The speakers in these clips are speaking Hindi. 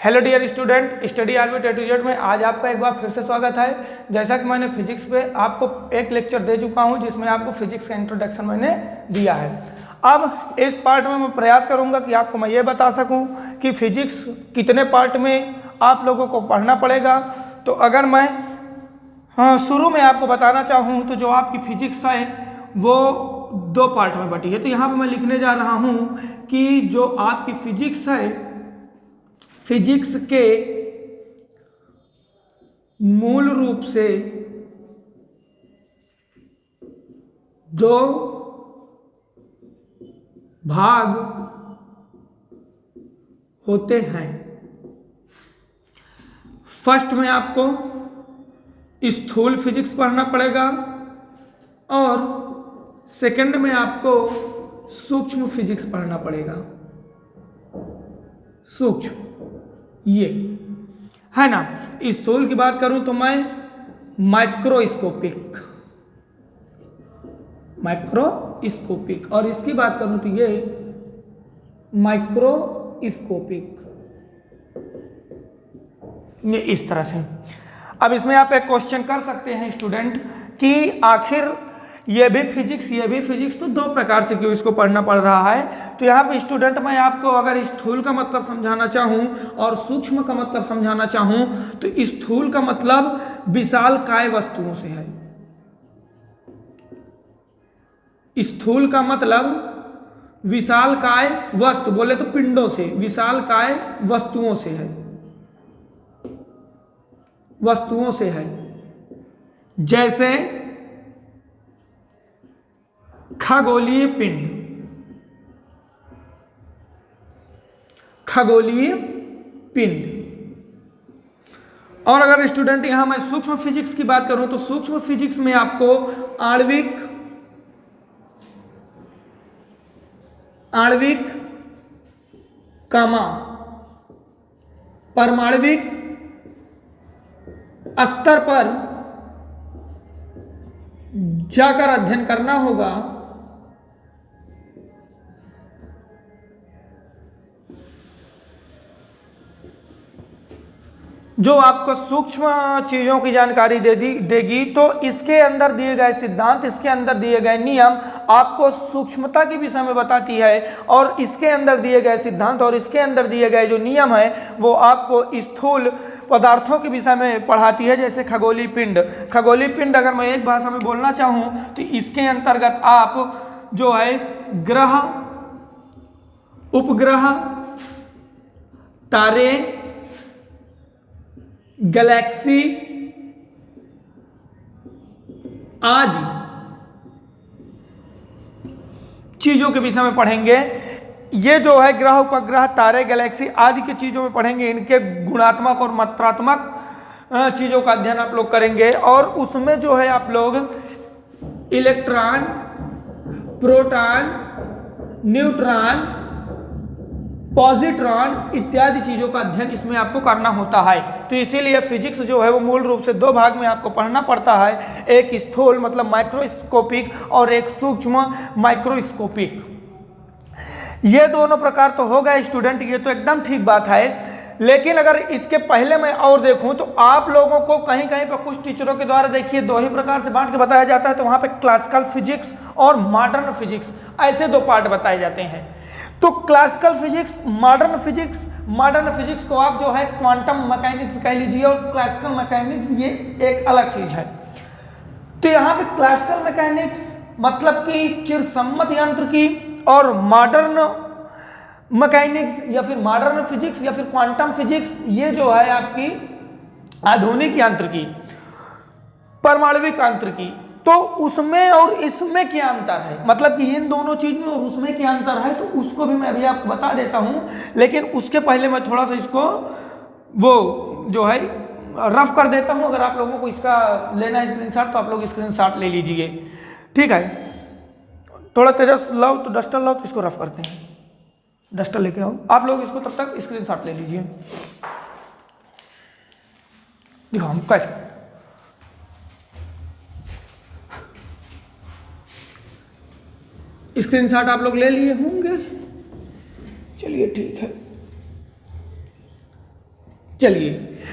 Hello dear student, Study Orbit A to Z में आज आपका एक बार फिर से स्वागत है। जैसा कि मैंने फिजिक्स पे आपको एक लेक्चर दे चुका हूं जिसमें आपको फिजिक्स का इंट्रोडक्शन मैंने दिया है। अब इस पार्ट में मैं प्रयास करूंगा कि आपको मैं ये बता सकूं कि फिजिक्स कितने पार्ट में आप लोगों को पढ़ना पड़ेगा। तो अगर मैं शुरू में आपको बताना चाहूँ तो जो आपकी फिजिक्स है वो दो पार्ट में बटी है। तो यहाँ पर मैं लिखने जा रहा हूँ कि जो आपकी फिजिक्स है, फिजिक्स के मूल रूप से दो भाग होते हैं। फर्स्ट में आपको स्थूल फिजिक्स पढ़ना पड़ेगा और सेकंड में आपको सूक्ष्म फिजिक्स पढ़ना पड़ेगा। सूक्ष्म ये है ना। स्थूल की बात करूं तो मैं माइक्रोस्कोपिक और इसकी बात करूं तो ये माइक्रोस्कोपिक, ये इस तरह से। अब इसमें आप एक क्वेश्चन कर सकते हैं स्टूडेंट कि आखिर ये भी फिजिक्स तो दो प्रकार से क्यों इसको पढ़ना पड़ रहा है। तो यहाँ पे स्टूडेंट मैं आपको अगर स्थूल का मतलब समझाना चाहूँ और सूक्ष्म का मतलब समझाना चाहूँ तो स्थूल का मतलब विशालकाय वस्तुओं से है। स्थूल का मतलब विशालकाय वस्तु, बोले तो पिंडों से, विशालकाय वस्तुओं से है। जैसे खगोलीय पिंड। और अगर स्टूडेंट यहां मैं सूक्ष्म फिजिक्स की बात करूं तो सूक्ष्म फिजिक्स में आपको आणविक परमाणविक स्तर पर जाकर अध्ययन करना होगा। जो आपको सूक्ष्म चीजों की जानकारी देगी। तो इसके अंदर दिए गए सिद्धांत, इसके अंदर दिए गए नियम आपको सूक्ष्मता के विषय में बताती है और इसके अंदर दिए गए सिद्धांत और इसके अंदर दिए गए जो नियम है वो आपको स्थूल पदार्थों के विषय में पढ़ाती है। जैसे खगोलीय पिंड अगर मैं एक भाषा में बोलना चाहूं तो इसके अंतर्गत आप जो है ग्रह, उपग्रह, तारे, गैलेक्सी आदि चीजों के विषय में पढ़ेंगे। ये जो है ग्रह, उपग्रह, तारे, गैलेक्सी आदि के चीजों में पढ़ेंगे। इनके गुणात्मक और मात्रात्मक चीजों का अध्ययन आप लोग करेंगे और उसमें जो है आप लोग इलेक्ट्रॉन, प्रोटॉन, न्यूट्रॉन, पॉजिट्रॉन इत्यादि चीजों का अध्ययन इसमें आपको करना होता है। तो इसीलिए फिजिक्स जो है वो मूल रूप से दो भाग में आपको पढ़ना पड़ता है। एक स्थूल मतलब माइक्रोस्कोपिक और एक सूक्ष्म माइक्रोस्कोपिक। ये दोनों प्रकार तो हो गए स्टूडेंट, ये तो एकदम ठीक बात है। लेकिन अगर इसके पहले मैं और देखूं तो आप लोगों को कहीं कहीं पर कुछ टीचरों के द्वारा देखिए दो ही प्रकार से बांट के बताया जाता है। तो वहां पे क्लासिकल फिजिक्स और मॉडर्न फिजिक्स ऐसे दो पार्ट बताए जाते हैं। तो क्लासिकल फिजिक्स, मॉडर्न फिजिक्स को आप जो है क्वांटम मैकेनिक्स कह लीजिए और क्लासिकल मैकेनिक्स ये एक अलग चीज है। तो यहाँ पे क्लासिकल मैकेनिक्स मतलब कि चिरसम्मत यांत्रिकी और मॉडर्न मैकेनिक्स या फिर मॉडर्न फिजिक्स या फिर क्वांटम फिजिक्स ये जो है आपकी आधुनिक यांत्रिकी, परमाणविक यांत्रिकी। तो उसमें और इसमें क्या अंतर है, मतलब कि इन दोनों चीज में और उसमें क्या अंतर है, तो उसको भी मैं अभी आपको बता देता हूं। लेकिन उसके पहले मैं थोड़ा सा इसको वो जो है रफ कर देता हूं। अगर आप लोगों को इसका लेना है स्क्रीनशॉट तो आप लोग स्क्रीनशॉट ले लीजिए, ठीक है। थोड़ा तेजस लाओ तो डस्टर लाओ तो इसको रफ करते हैं। डस्टर लेके आओ, आप लोग इसको तब तक स्क्रीनशॉट ले लीजिए। दिखाओ हम कैसे। स्क्रीनशॉट आप लोग ले लिए होंगे, चलिए ठीक है। चलिए,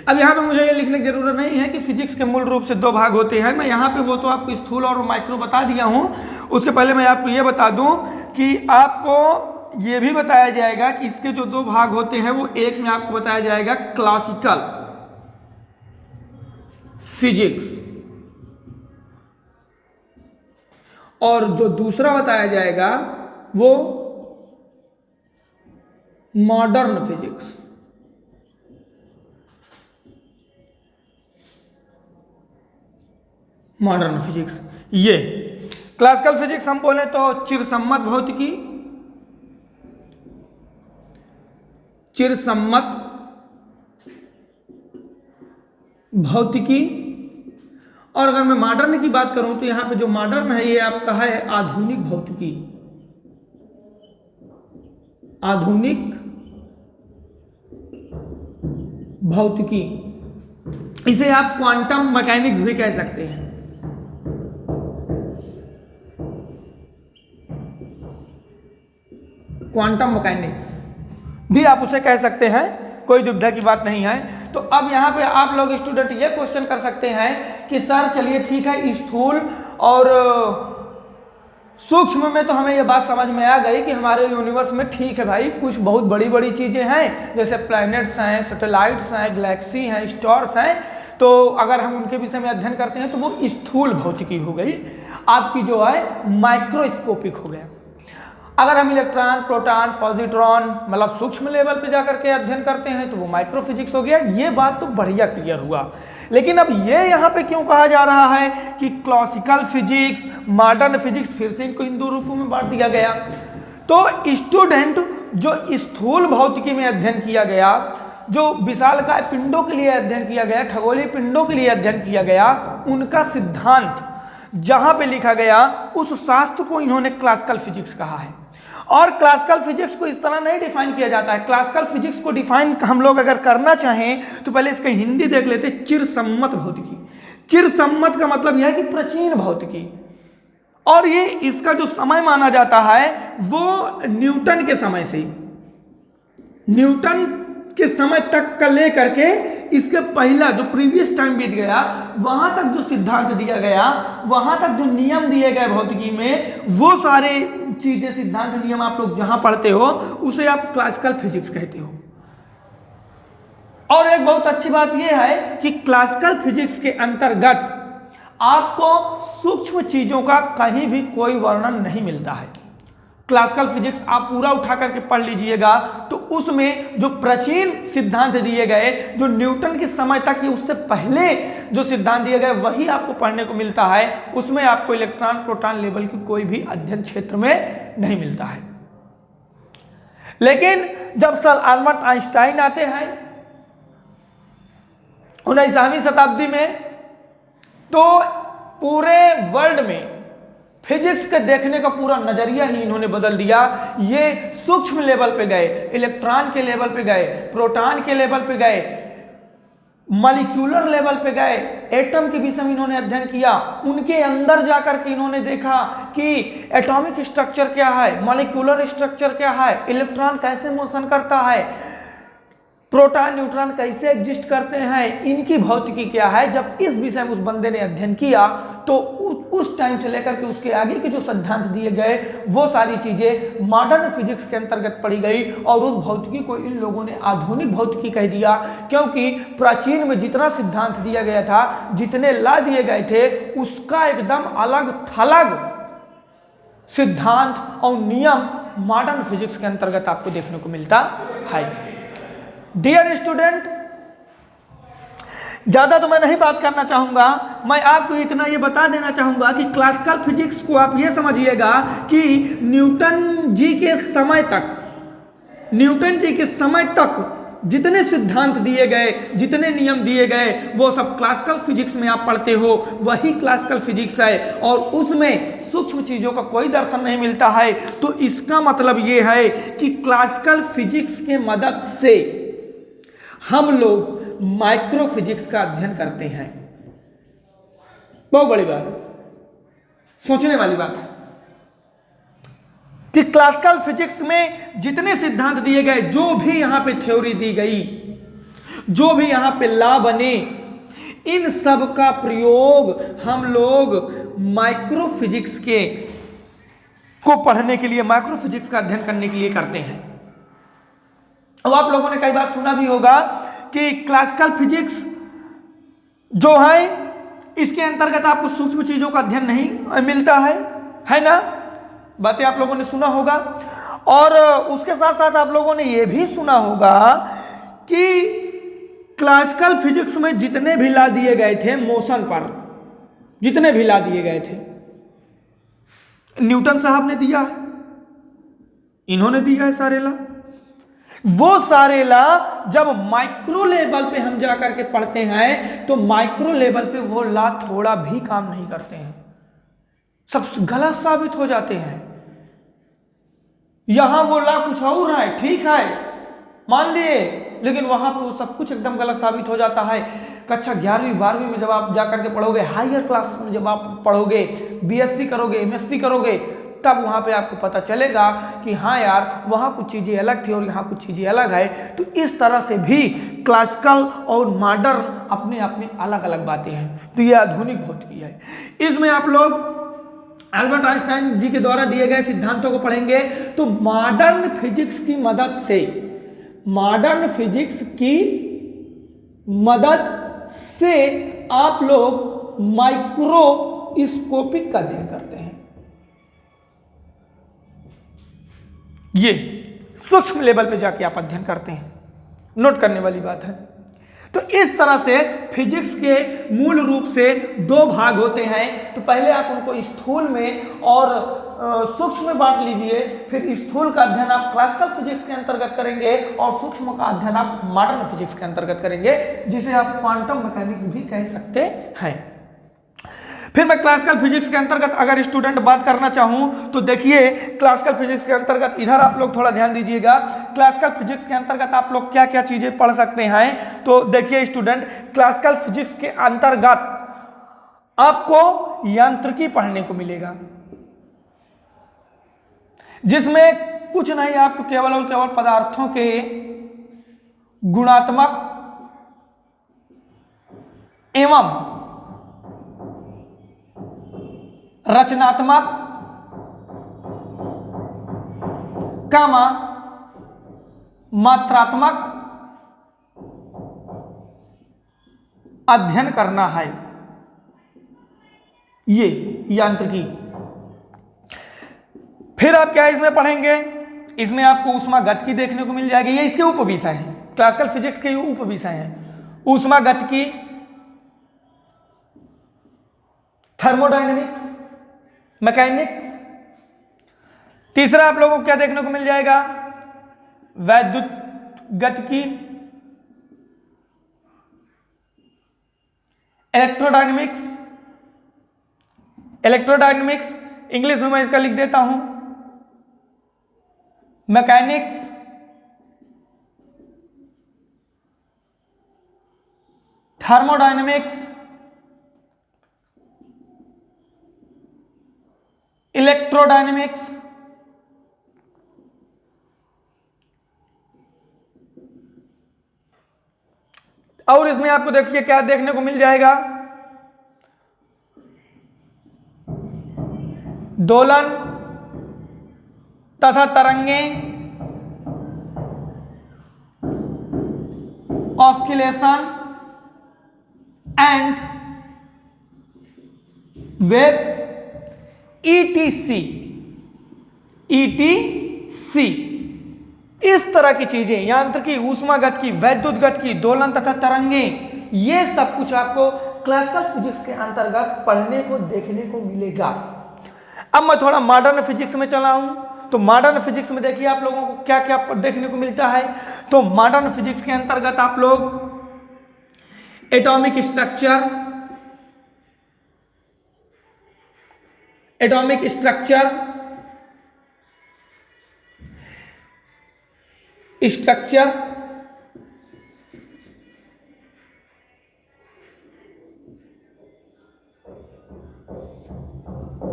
अब यहाँ पे मुझे ये लिखने की जरूरत नहीं है कि फिजिक्स के मूल रूप से दो भाग होते हैं। मैं यहाँ पे वो तो आपको स्थूल और माइक्रो बता दिया हूँ। उसके पहले मैं आपको ये बता दूँ कि आपको ये भी बताया जाएगा कि इसके जो दो भाग होते हैं वो एक में आपको बताया जाएगा क्लासिकल फिजिक्स, और जो दूसरा बताया जाएगा वो मॉडर्न फिजिक्स। मॉडर्न फिजिक्स, ये क्लासिकल फिजिक्स हम बोले तो चिरसम्मत भौतिकी, चिरसम्मत भौतिकी। और अगर मैं मॉडर्न की बात करूं तो यहां पे जो मॉडर्न है ये आपका है आधुनिक भौतिकी, आधुनिक भौतिकी। इसे आप क्वांटम मैकेनिक्स भी कह सकते हैं। क्वांटम मैकेनिक्स भी आप उसे कह सकते हैं, कोई दुविधा की बात नहीं है। तो अब यहाँ पे आप लोग स्टूडेंट ये क्वेश्चन कर सकते हैं कि सर चलिए ठीक है, स्थूल और सूक्ष्म में तो हमें ये बात समझ में आ गई कि हमारे यूनिवर्स में ठीक है भाई कुछ बहुत बड़ी बड़ी चीज़ें हैं, जैसे प्लैनेट्स हैं, सैटेलाइट्स हैं, गैलेक्सी हैं, स्टार्स हैं। तो अगर हम उनके विषय में अध्ययन करते हैं तो वो स्थूल भौतिकी हो गई, आपकी जो है माइक्रोस्कोपिक हो गया। अगर हम इलेक्ट्रॉन, प्रोटॉन, पॉजिट्रॉन मतलब सूक्ष्म लेवल पे जाकर के अध्ययन करते हैं तो वो माइक्रोफिजिक्स हो गया। ये बात तो बढ़िया क्लियर हुआ। लेकिन अब ये यहाँ पे क्यों कहा जा रहा है कि क्लासिकल फिजिक्स, मॉडर्न फिजिक्स, फिर से इनको इन दो रूपों में बांट दिया गया? तो स्टूडेंट जो स्थूल भौतिकी में अध्ययन किया गया, जो विशालकाय पिंडों के लिए अध्ययन किया गया, खगोलीय पिंडों के लिए अध्ययन किया गया, उनका सिद्धांत जहां पे लिखा गया उस शास्त्र को इन्होंने क्लासिकल फिजिक्स कहा है। और क्लासिकल फिजिक्स को इस तरह नहीं डिफाइन किया जाता है। क्लासिकल फिजिक्स को डिफाइन हम लोग अगर करना चाहें तो पहले इसका हिंदी देख लेते, चिरसम्मत भौतिकी। चिरसम्मत का मतलब यह है कि प्राचीन भौतिकी, और ये इसका जो समय माना जाता है वो न्यूटन के समय से, न्यूटन के समय तक का लेकर के इसके पहला जो प्रीवियस टाइम बीत गया, वहां तक जो सिद्धांत दिया गया, वहां तक जो नियम दिए गए भौतिकी में, वो सारे चीजें, सिद्धांत, नियम आप लोग जहां पढ़ते हो उसे आप क्लासिकल फिजिक्स कहते हो। और एक बहुत अच्छी बात यह है कि क्लासिकल फिजिक्स के अंतर्गत आपको सूक्ष्म चीजों का कहीं भी कोई वर्णन नहीं मिलता है। क्लासिकल फिजिक्स आप पूरा उठा करके पढ़ लीजिएगा तो उसमें जो प्राचीन सिद्धांत दिए गए, जो न्यूटन के समय तक, उससे पहले जो सिद्धांत दिए गए, वही आपको पढ़ने को मिलता है। उसमें आपको इलेक्ट्रॉन, प्रोटॉन लेवल की कोई भी अध्ययन क्षेत्र में नहीं मिलता है। लेकिन जब सर अल्बर्ट आइंस्टाइन आते हैं 19वीं शताब्दी में, तो पूरे वर्ल्ड में फिजिक्स के देखने का पूरा नजरिया ही इन्होंने बदल दिया। ये सूक्ष्म लेवल पे गए, इलेक्ट्रॉन के लेवल पे गए, प्रोटॉन के लेवल पे गए, मॉलिक्यूलर लेवल पे गए, एटम के विषय में इन्होंने अध्ययन किया। उनके अंदर जाकर के इन्होंने देखा कि एटॉमिक स्ट्रक्चर क्या है, मॉलिक्यूलर स्ट्रक्चर क्या है, इलेक्ट्रॉन कैसे मोशन करता है, प्रोटॉन, न्यूट्रॉन कैसे एग्जिस्ट करते हैं, इनकी भौतिकी क्या है। जब इस विषय में उस बंदे ने अध्ययन किया तो उस टाइम से लेकर के उसके आगे के जो सिद्धांत दिए गए, वो सारी चीजें मॉडर्न फिजिक्स के अंतर्गत पढ़ी गई। और उस भौतिकी को इन लोगों ने आधुनिक भौतिकी कह दिया, क्योंकि प्राचीन में जितना सिद्धांत दिया गया था, जितने ला दिए गए थे, उसका एकदम अलग थलग सिद्धांत और नियम मॉडर्न फिजिक्स के अंतर्गत आपको देखने को मिलता है। डियर स्टूडेंट, ज्यादा तो मैं नहीं बात करना चाहूंगा, मैं आपको इतना ये बता देना चाहूंगा कि क्लासिकल फिजिक्स को आप ये समझिएगा कि न्यूटन जी के समय तक जितने सिद्धांत दिए गए, जितने नियम दिए गए, वो सब क्लासिकल फिजिक्स में आप पढ़ते हो, वही क्लासिकल फिजिक्स है। और उसमें सूक्ष्म चीजों का कोई दर्शन नहीं मिलता है। तो इसका मतलब ये है कि क्लासिकल फिजिक्स के मदद से हम लोग माइक्रो फिजिक्स का अध्ययन करते हैं। बहुत बड़ी बात, सोचने वाली बात है कि क्लासिकल फिजिक्स में जितने सिद्धांत दिए गए, जो भी यहां पे थ्योरी दी गई, जो भी यहाँ पे लॉ बने, इन सब का प्रयोग हम लोग माइक्रोफिजिक्स के को पढ़ने के लिए, माइक्रोफिजिक्स का अध्ययन करने के लिए करते हैं। अब आप लोगों ने कई बार सुना भी होगा कि क्लासिकल फिजिक्स जो है इसके अंतर्गत आपको सूक्ष्म चीजों का अध्ययन नहीं मिलता है ना? बातें आप लोगों ने सुना होगा। और उसके साथ साथ आप लोगों ने यह भी सुना होगा कि क्लासिकल फिजिक्स में जितने भी लॉ दिए गए थे मोशन पर, जितने भी लॉ दिए गए थे, न्यूटन साहब ने दिया है, इन्होंने दिया है सारे लॉ। वो सारे लॉ जब माइक्रो लेवल पे हम जाकर के पढ़ते हैं तो माइक्रो लेवल पे वो लॉ थोड़ा भी काम नहीं करते हैं, सब गलत साबित हो जाते हैं। यहां वो लॉ कुछ और है, ठीक है मान लिए, लेकिन वहां पे वो सब कुछ एकदम गलत साबित हो जाता है। कक्षा 11वीं 12वीं में जब आप जाकर के पढ़ोगे, हायर क्लास में जब आप पढ़ोगे, बीएससी करोगे, एमएससी करोगे, तब वहां पे आपको पता चलेगा कि हाँ यार वहां कुछ चीजें अलग थी और यहाँ कुछ चीजें अलग है। तो इस तरह से भी क्लासिकल और मॉडर्न अपने अपने अलग अलग बातें हैं। तो ये आधुनिक भौतिकी है। इसमें आप लोग अल्बर्ट आइंस्टाइन जी के द्वारा दिए गए सिद्धांतों को पढ़ेंगे। तो मॉडर्न फिजिक्स की मदद से, मॉडर्न फिजिक्स की मदद से आप लोग माइक्रोस्कोपिक का अध्ययन करते हैं। ये सूक्ष्म लेवल पे जाके आप अध्ययन करते हैं, नोट करने वाली बात है। तो इस तरह से फिजिक्स के मूल रूप से दो भाग होते हैं। तो पहले आप उनको स्थूल में और सूक्ष्म में बांट लीजिए, फिर स्थूल का अध्ययन आप क्लासिकल फिजिक्स के अंतर्गत करेंगे और सूक्ष्म का अध्ययन आप मॉडर्न फिजिक्स के अंतर्गत करेंगे, जिसे आप क्वांटम मैकेनिक्स भी कह सकते हैं। फिर मैं क्लासिकल फिजिक्स के अंतर्गत अगर स्टूडेंट बात करना चाहूं तो देखिए, क्लासिकल फिजिक्स के अंतर्गत इधर आप लोग थोड़ा ध्यान दीजिएगा। क्लासिकल फिजिक्स के अंतर्गत आप लोग क्या क्या चीजें पढ़ सकते हैं। तो देखिए स्टूडेंट, क्लासिकल फिजिक्स के अंतर्गत आपको यांत्रिकी पढ़ने को मिलेगा, जिसमें कुछ नहीं, आपको केवल और केवल पदार्थों के गुणात्मक एवं रचनात्मक कामा मात्रात्मक अध्ययन करना है, ये यांत्रिकी। फिर आप क्या इसमें पढ़ेंगे, इसमें आपको ऊष्मागतिकी देखने को मिल जाएगी। ये इसके उपविषय हैं, क्लासिकल फिजिक्स के उपविषय हैं। ऊष्मागतिकी, थर्मोडायनेमिक्स, मैकेनिक्स। तीसरा आप लोगों को क्या देखने को मिल जाएगा, वैद्युत गतिकी, इलेक्ट्रोडायनेमिक्स। इलेक्ट्रोडायनेमिक्स इंग्लिश में मैं इसका लिख देता हूं, मैकेनिक्स, थर्मोडायनेमिक्स, इलेक्ट्रोडायनेमिक्स, और इसमें आपको देखिए क्या देखने को मिल जाएगा, दोलन तथा तरंगे, ऑस्किलेशन एंड वेव्स, ETC। इस तरह की चीजें, यांत्रिकी, ऊष्मागतिकी, वैद्युत गतिकी, दोलन तथा तरंगे, ये सब कुछ आपको क्लासिकल फिजिक्स के अंतर्गत पढ़ने को देखने को मिलेगा। अब मैं थोड़ा मॉडर्न फिजिक्स में चला हूं। तो मॉडर्न फिजिक्स में देखिए आप लोगों को क्या क्या देखने को मिलता है। तो मॉडर्न फिजिक्स के अंतर्गत आप लोग atomic structure, atomic structure,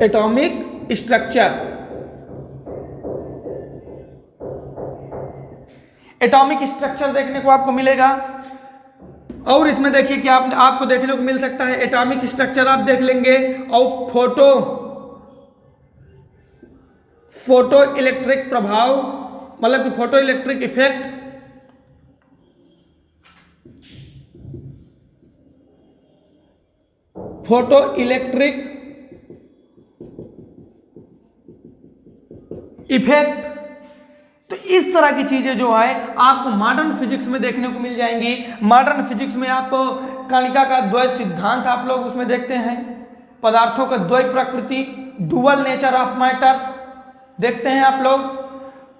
atomic structure, atomic structure देखने को आपको मिलेगा। और इसमें देखिए कि आपको देखने को मिल सकता है एटॉमिक स्ट्रक्चर आप देख लेंगे, और फोटो इलेक्ट्रिक प्रभाव, मतलब कि photo electric effect, photo electric effect. तो इस तरह की चीजें जो है आपको मॉडर्न फिजिक्स में देखने को मिल जाएंगी। मॉडर्न फिजिक्स में आपको कणिका का द्वैत सिद्धांत आप लोग उसमें देखते हैं, पदार्थों का द्वैत प्रकृति, डुअल नेचर ऑफ मैटर्स देखते हैं आप लोग।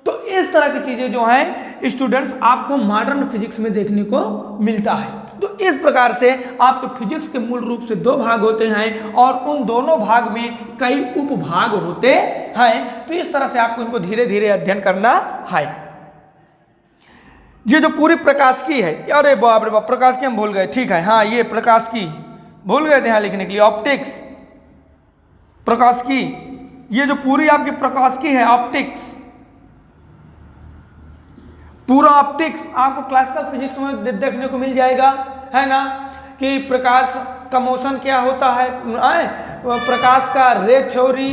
तो इस तरह की चीजें जो हैं स्टूडेंट्स आपको मॉडर्न फिजिक्स में देखने को मिलता है। तो इस प्रकार से आपके फिजिक्स के मूल रूप से दो भाग होते हैं और उन दोनों भाग में कई उपभाग होते हैं। तो इस तरह से आपको इनको धीरे धीरे अध्ययन करना है। ये जो पूरी प्रकाशिकी है, अरे बाप रे बाप, प्रकाशिकी हम भूल गए, ठीक है, हाँ ये प्रकाशिकी भूल गए थे यहाँ लिखने के लिए, ऑप्टिक्स प्रकाशिकी, ये जो पूरी आपकी प्रकाशिकी है ऑप्टिक्स, पूरा ऑप्टिक्स आपको क्लासिकल फिजिक्स में देखने को मिल जाएगा, है ना, कि प्रकाश का मोशन क्या होता है, प्रकाश का रे थ्योरी,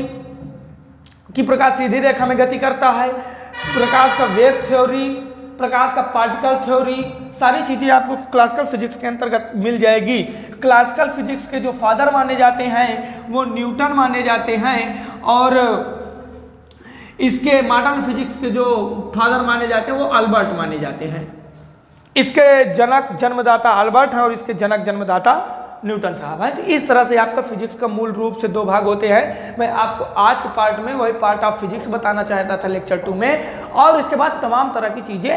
कि प्रकाश सीधी रेखा में गति करता है, प्रकाश का वेव थ्योरी, प्रकाश का पार्टिकल थ्योरी, सारी चीजें आपको क्लासिकल फिजिक्स के अंतर्गत मिल जाएगी। क्लासिकल फिजिक्स के जो फादर माने जाते हैं वो न्यूटन माने जाते हैं, और इसके मॉडर्न फिजिक्स के जो फादर माने जाते हैं वो अल्बर्ट माने जाते हैं। इसके जनक जन्मदाता अल्बर्ट है और इसके जनक जन्मदाता न्यूटन साहब हैं। तो इस तरह से आपका फिजिक्स का मूल रूप से दो भाग होते हैं। मैं आपको आज के पार्ट में वही पार्ट ऑफ फिजिक्स बताना चाहता था लेक्चर 2 में, और इसके बाद तमाम तरह की चीजें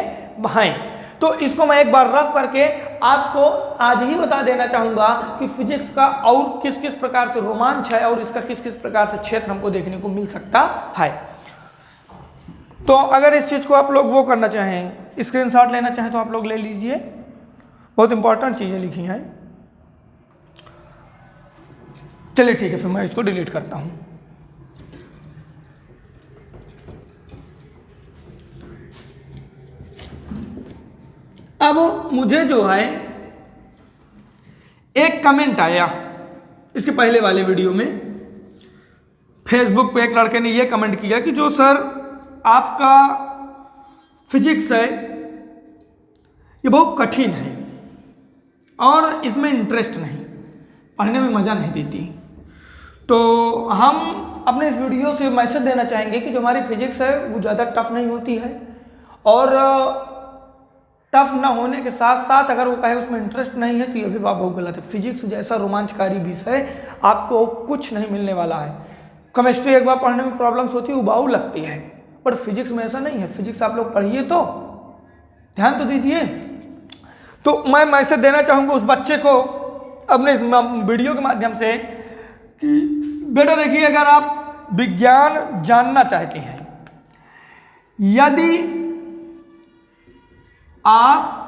हैं। तो इसको मैं एक बार रफ करके आपको आज ही बता देना चाहूंगा कि फिजिक्स का और किस किस प्रकार से रोमांच है और इसका किस किस प्रकार से क्षेत्र हमको देखने को मिल सकता है। तो अगर इस चीज को आप लोग वो करना चाहें, स्क्रीनशॉट लेना चाहें तो आप लोग ले लीजिए, बहुत इंपॉर्टेंट चीजें लिखी हैं। चलिए ठीक है, फिर मैं इसको डिलीट करता हूं। अब मुझे जो है एक कमेंट आया इसके पहले वाले वीडियो में, फेसबुक पे एक लड़के ने ये कमेंट किया कि जो सर आपका फिजिक्स है ये बहुत कठिन है और इसमें इंटरेस्ट नहीं, पढ़ने में मज़ा नहीं देती। तो हम अपने इस वीडियो से मैसेज देना चाहेंगे कि जो हमारी फिजिक्स है वो ज़्यादा टफ नहीं होती है, और टफ ना होने के साथ साथ अगर वो कहे उसमें इंटरेस्ट नहीं है तो ये भी बात बहुत गलत है। फिजिक्स जैसा रोमांचकारी विषय आपको कुछ नहीं मिलने वाला है। केमिस्ट्री एक बार पढ़ने में प्रॉब्लम्स होती है, उबाऊ लगती है, पर फिजिक्स में ऐसा नहीं है। फिजिक्स आप लोग पढ़िए तो ध्यान तो दीजिए। तो मैं मैसेज देना चाहूँगा उस बच्चे को अपने इस वीडियो के माध्यम से कि बेटा देखिए, अगर आप विज्ञान जानना चाहते हैं, यदि आप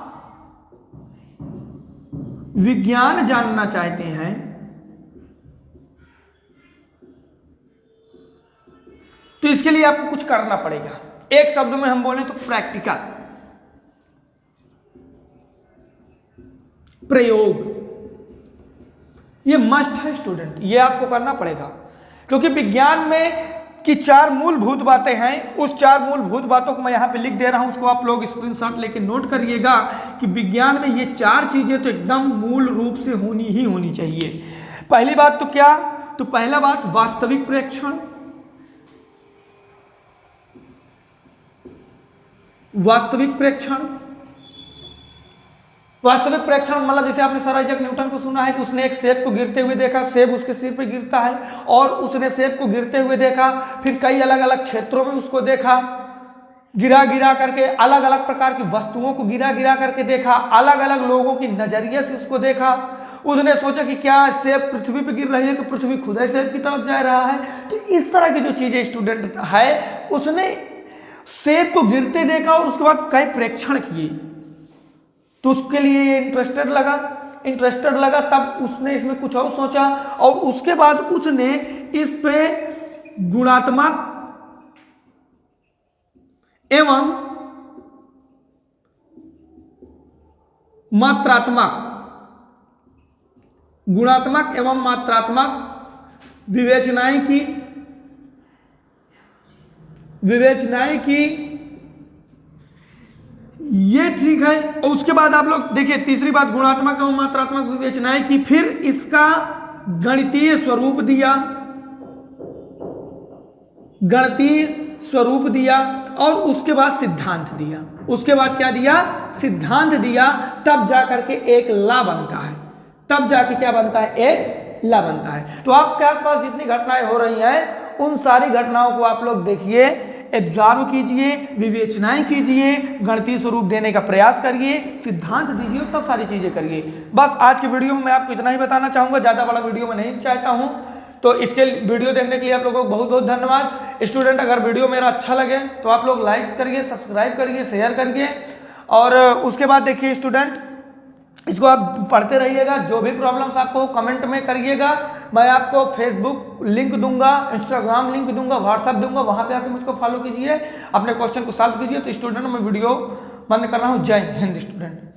विज्ञान जानना चाहते हैं तो इसके लिए आपको कुछ करना पड़ेगा। एक शब्द में हम बोलें तो प्रैक्टिकल, प्रयोग, ये मस्ट है स्टूडेंट, ये आपको करना पड़ेगा। क्योंकि विज्ञान में की 4 मूलभूत बातें हैं, उस 4 मूलभूत बातों को मैं यहाँ पे लिख दे रहा हूँ, उसको आप लोग स्क्रीनशॉट लेके नोट करिएगा कि विज्ञान में ये 4 चीजें तो एकदम मूल रूप से होनी ही होनी चाहिए। पहली बात तो क्या, तो पहला बात वास्तविक प्रेक्षण, वास्तविक प्रेक्षण। वास्तविक प्रेक्षण मतलब जैसे आपने सर आइजैक न्यूटन को सुना है कि उसने एक सेब को गिरते हुए देखा, सेब उसके सिर पे गिरता है, और उसने सेब को गिरते हुए देखा, फिर कई अलग अलग क्षेत्रों में उसको देखा, गिरा गिरा करके अलग अलग प्रकार की वस्तुओं को गिरा गिरा करके देखा, अलग अलग लोगों की नजरिए से उसको देखा। उसने सोचा कि क्या सेब पृथ्वी पे गिर रही है कि पृथ्वी खुद ही सेब की तरफ जा रहा है। तो इस तरह की जो चीजें स्टूडेंट है, उसने सेब को गिरते देखा और उसके बाद कई प्रेक्षण किए, तो उसके लिए इंटरेस्टेड लगा, तब उसने इसमें कुछ और सोचा, और उसके बाद उसने इस पे गुणात्मक एवं मात्रात्मक गुणात्मक एवं मात्रात्मक विवेचनाएं की, ये ठीक है। और उसके बाद आप लोग देखिए तीसरी बात, गुणात्मक एवं मात्रात्मक विवेचनाएं की, फिर इसका गणितीय स्वरूप दिया, और उसके बाद सिद्धांत दिया। उसके बाद क्या दिया? सिद्धांत दिया। तब जाकर के एक ला बनता है, तब जाके क्या बनता है? एक ला बनता है। तो आपके आसपास जितनी घटनाएं हो रही हैं उन सारी घटनाओं को आप लोग देखिए, एब्जॉर्व कीजिए, विवेचनाएं कीजिए, गणितीय स्वरूप देने का प्रयास करिए, सिद्धांत दीजिए, तब सारी चीजें करिए। बस आज की वीडियो में मैं आपको इतना ही बताना चाहूंगा, ज्यादा बड़ा वीडियो मैं नहीं चाहता हूं। तो इसके वीडियो देखने के लिए आप लोगों को बहुत बहुत धन्यवाद। स्टूडेंट, अगर वीडियो मेरा अच्छा लगे तो आप लोग लाइक करिए, सब्सक्राइब करिए, शेयर करिए। और उसके बाद देखिए स्टूडेंट, इसको आप पढ़ते रहिएगा। जो भी प्रॉब्लम्स आपको कमेंट में करिएगा, मैं आपको फेसबुक लिंक दूंगा, इंस्टाग्राम लिंक दूंगा, व्हाट्सएप दूंगा, वहां पे आके मुझको फॉलो कीजिए, अपने क्वेश्चन को सॉल्व कीजिए। तो स्टूडेंट, मैं वीडियो बंद कर रहा हूँ। जय हिंद स्टूडेंट।